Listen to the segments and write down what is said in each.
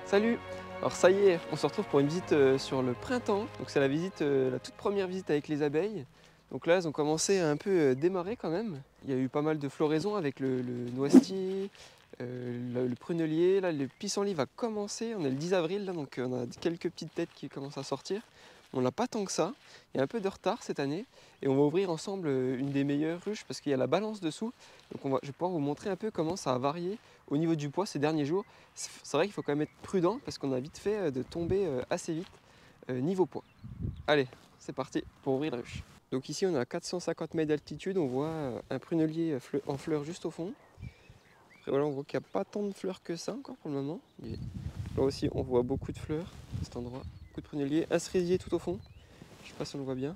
Salut! Alors ça y est, on se retrouve pour une visite sur le printemps. Donc c'est la visite, la toute première visite avec les abeilles. Donc là, elles ont commencé à un peu démarrer quand même. Il y a eu pas mal de floraison avec le noisetier, le prunelier. Là, le pissenlit va commencer. On est le 10 avril, là, donc on a quelques petites têtes qui commencent à sortir. On n'a pas tant que ça. Il y a un peu de retard cette année. Et on va ouvrir ensemble une des meilleures ruches parce qu'il y a la balance dessous. Donc je vais pouvoir vous montrer un peu comment ça a varié au niveau du poids ces derniers jours. C'est vrai qu'il faut quand même être prudent parce qu'on a vite fait de tomber assez vite niveau poids. Allez, c'est parti pour ouvrir la ruche. Donc ici on est à 450 mètres d'altitude, on voit un prunelier en fleurs juste au fond. Après voilà, on voit qu'il n'y a pas tant de fleurs que ça encore pour le moment. Là aussi on voit beaucoup de fleurs à cet endroit, beaucoup de pruneliers, un cerisier tout au fond. Je sais pas si on le voit bien.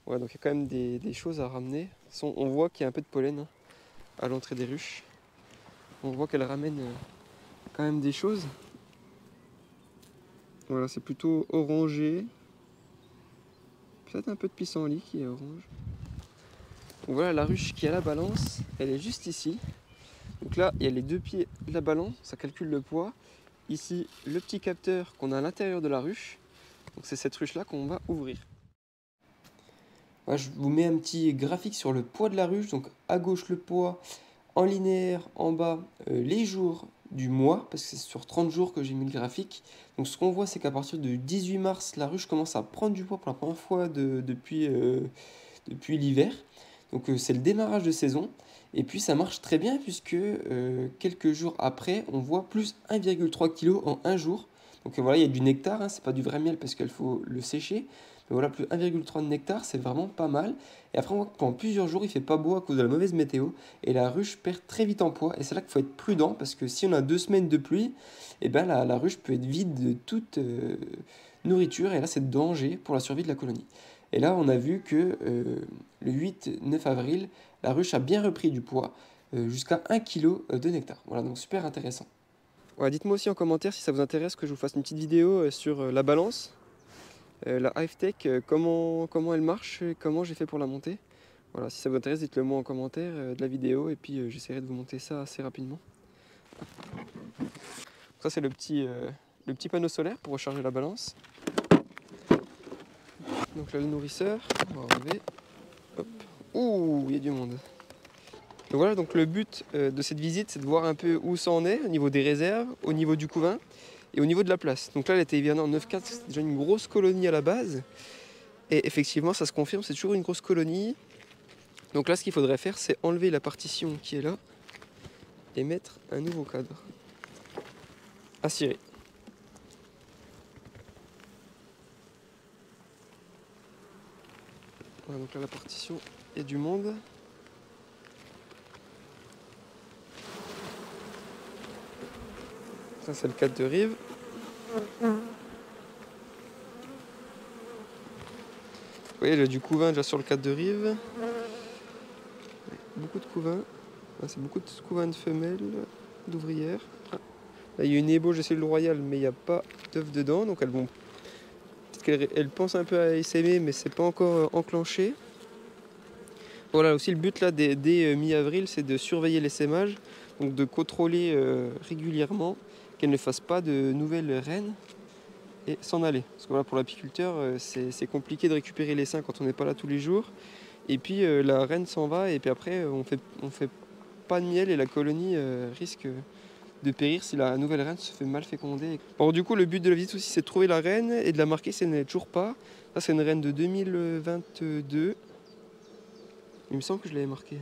Ouais, donc il y a quand même des choses à ramener. On voit qu'il y a un peu de pollen à l'entrée des ruches. On voit qu'elle ramène quand même des choses. Voilà, c'est plutôt orangé. Peut-être un peu de pissenlit qui est orange. Donc voilà la ruche qui a la balance, elle est juste ici. Donc là, il y a les deux pieds de la balance, ça calcule le poids. Ici, le petit capteur qu'on a à l'intérieur de la ruche. Donc c'est cette ruche-là qu'on va ouvrir. Voilà, je vous mets un petit graphique sur le poids de la ruche. Donc à gauche le poids, en linéaire, en bas les jours du mois, parce que c'est sur 30 jours que j'ai mis le graphique. Donc ce qu'on voit, c'est qu'à partir du 18 mars, la ruche commence à prendre du poids pour la première fois depuis l'hiver. Donc c'est le démarrage de saison. Et puis ça marche très bien puisque quelques jours après, on voit plus 1,3 kg en un jour. Donc voilà, il y a du nectar, hein, c'est pas du vrai miel parce qu'il faut le sécher. Mais voilà, plus 1,3 de nectar, c'est vraiment pas mal. Et après, on voit que pendant plusieurs jours, il fait pas beau à cause de la mauvaise météo. Et la ruche perd très vite en poids. Et c'est là qu'il faut être prudent parce que si on a 2 semaines de pluie, et ben la ruche peut être vide de toute nourriture. Et là, c'est danger pour la survie de la colonie. Et là, on a vu que le 8-9 avril, la ruche a bien repris du poids, jusqu'à 1 kg de nectar. Voilà, donc super intéressant. Ouais, dites-moi aussi en commentaire si ça vous intéresse que je vous fasse une petite vidéo sur la balance, la HiveTech, comment elle marche, et comment j'ai fait pour la monter. Voilà, si ça vous intéresse, dites-le moi en commentaire de la vidéo et puis j'essaierai de vous monter ça assez rapidement. Ça c'est le petit panneau solaire pour recharger la balance. Donc là le nourrisseur, on va enlever. Hop. Ouh, il y a du monde. Donc voilà, donc le but de cette visite, c'est de voir un peu où ça en est, au niveau des réserves, au niveau du couvain et au niveau de la place. Donc là, elle était hivernée en 9,4, c'est déjà une grosse colonie à la base. Et effectivement, ça se confirme, c'est toujours une grosse colonie. Donc là, ce qu'il faudrait faire, c'est enlever la partition qui est là et mettre un nouveau cadre à cirer. Voilà, donc là, la partition, il y a du monde. Ça, c'est le cadre de rive. Vous voyez, il y a du couvain déjà sur le cadre de rive. Beaucoup de couvains. C'est beaucoup de couvains de femelles, d'ouvrières. Là, il y a une ébauche de cellule royale, mais il n'y a pas d'œufs dedans. Donc elles vont. Peut-être qu'elles pensent un peu à essaimer, mais c'est pas encore enclenché. Voilà, aussi le but là dès mi-avril, c'est de surveiller l'essaimage, donc de contrôler régulièrement qu'elles ne fassent pas de nouvelles reines et s'en aller. Parce que voilà, pour l'apiculteur, c'est compliqué de récupérer l'essaim quand on n'est pas là tous les jours. Et puis la reine s'en va et puis après on fait pas de miel et la colonie risque de périr si la nouvelle reine se fait mal féconder. Alors du coup, le but de la visite aussi, c'est de trouver la reine et de la marquer si elle n'est toujours pas. Ça, c'est une reine de 2022. Il me semble que je l'avais marqué.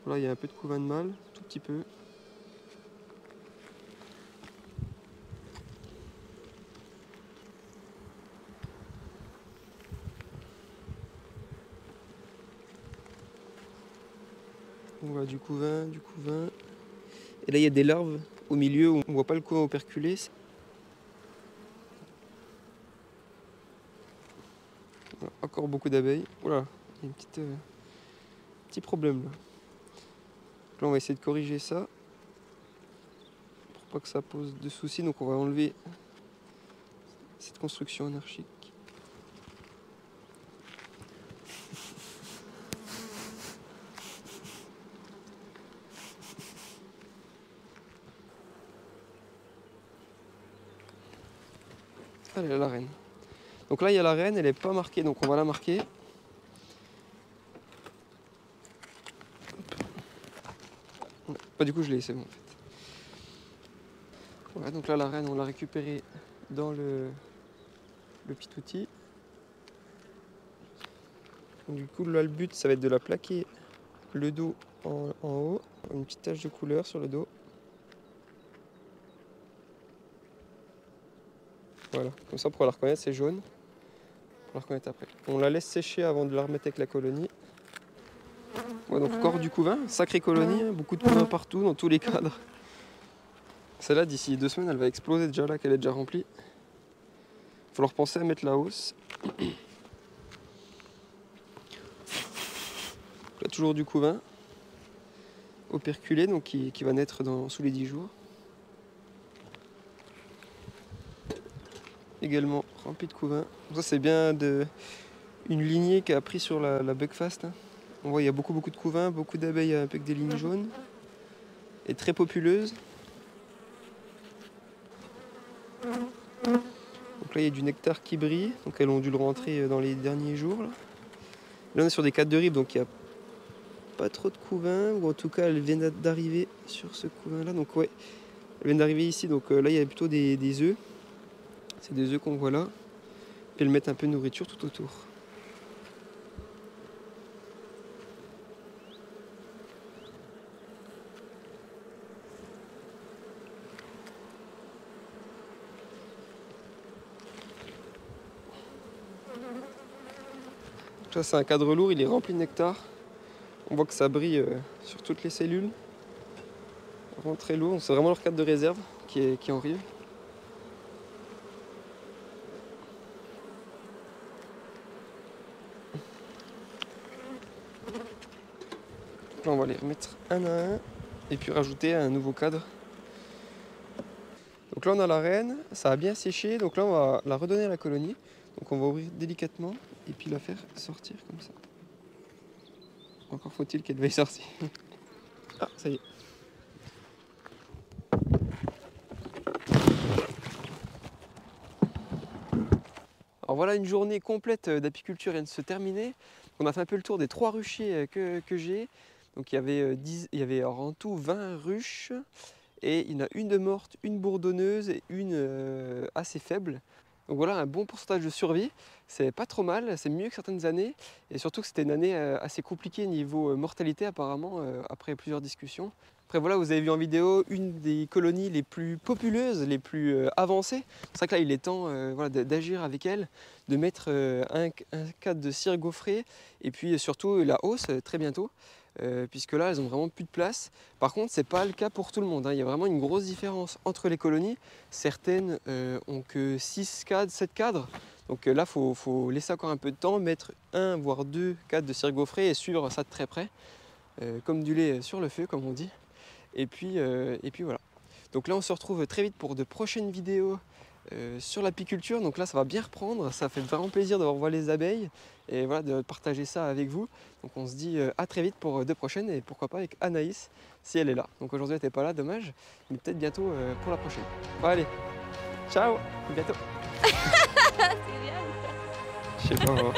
Voilà, il y a un peu de couvain de mâle, tout petit peu. On voit du couvain, du couvain. Et là, il y a des larves au milieu où on voit pas le couvain operculé. Voilà, encore beaucoup d'abeilles. Voilà, il y a un petit problème là. Là, on va essayer de corriger ça pour pas que ça pose de soucis. Donc, on va enlever cette construction anarchique. centrale, la reine. Donc là, il y a la reine, elle n'est pas marquée, donc on va la marquer. Bah, du coup, je l'ai, c'est bon en fait. Ouais, donc là, la reine, on l'a récupérée dans le petit outil. Donc, du coup, là, le but, ça va être de la plaquer le dos en haut. Une petite tache de couleur sur le dos. Voilà, comme ça, pour la reconnaître, c'est jaune. Pour la reconnaître après. On la laisse sécher avant de la remettre avec la colonie. Ouais, donc corps du couvain, sacrée colonie, hein, beaucoup de couvains partout, dans tous les cadres. Celle-là, d'ici 2 semaines, elle va exploser déjà là, qu'elle est déjà remplie. Il faut leur penser à mettre la hausse. Là, toujours du couvain, operculé, donc qui va naître sous les 10 jours. Également rempli de couvain. Ça, c'est bien une lignée qui a pris sur la Buckfast. Hein. On voit il y a beaucoup de couvains, beaucoup d'abeilles avec des lignes jaunes. Et très populeuse. Donc là il y a du nectar qui brille, donc elles ont dû le rentrer dans les derniers jours. Là on est sur des cadres de rive, donc il n'y a pas trop de couvains, ou en tout cas elles viennent d'arriver sur ce couvain là. Donc ouais, elles viennent d'arriver ici, donc là il y a plutôt des œufs. C'est des œufs qu'on voit là. Puis elles mettent un peu de nourriture tout autour. Ça c'est un cadre lourd, il est rempli de nectar. On voit que ça brille sur toutes les cellules. Vraiment très lourd, c'est vraiment leur cadre de réserve qui en rive. Là on va les remettre un à un et puis rajouter un nouveau cadre. Donc là on a la reine, ça a bien séché, donc là on va la redonner à la colonie. Donc on va ouvrir délicatement et puis la faire sortir comme ça. Encore faut-il qu'elle veuille sortir. Ah, ça y est. Alors voilà, une journée complète d'apiculture vient de se terminer. On a fait un peu le tour des 3 ruchers que j'ai. Donc il y avait en tout 20 ruches. Et il y en a une de morte, une bourdonneuse et une assez faible. Donc voilà, un bon pourcentage de survie. C'est pas trop mal, c'est mieux que certaines années. Et surtout que c'était une année assez compliquée niveau mortalité apparemment, après plusieurs discussions. Après voilà, vous avez vu en vidéo une des colonies les plus populeuses, les plus avancées. C'est vrai que là il est temps voilà, d'agir avec elle, de mettre un cadre de cire gaufrée et puis surtout la hausse très bientôt. Puisque là elles ont vraiment plus de place. Par contre c'est pas le cas pour tout le monde, hein. Il y a vraiment une grosse différence entre les colonies. Certaines ont que 6 cadres, 7 cadres. Donc là faut laisser encore un peu de temps, mettre 1 voire 2 cadres de cire gaufrée et suivre ça de très près. Comme du lait sur le feu comme on dit. Et puis voilà. Donc là on se retrouve très vite pour de prochaines vidéos sur l'apiculture. Donc là ça va bien reprendre, ça fait vraiment plaisir de revoir les abeilles et voilà, de partager ça avec vous. Donc on se dit à très vite pour de prochaines et pourquoi pas avec Anaïs si elle est là. Donc aujourd'hui elle n'était pas là, dommage, mais peut-être bientôt pour la prochaine. Bon allez, ciao, à bientôt. C'est bien. Je sais pas.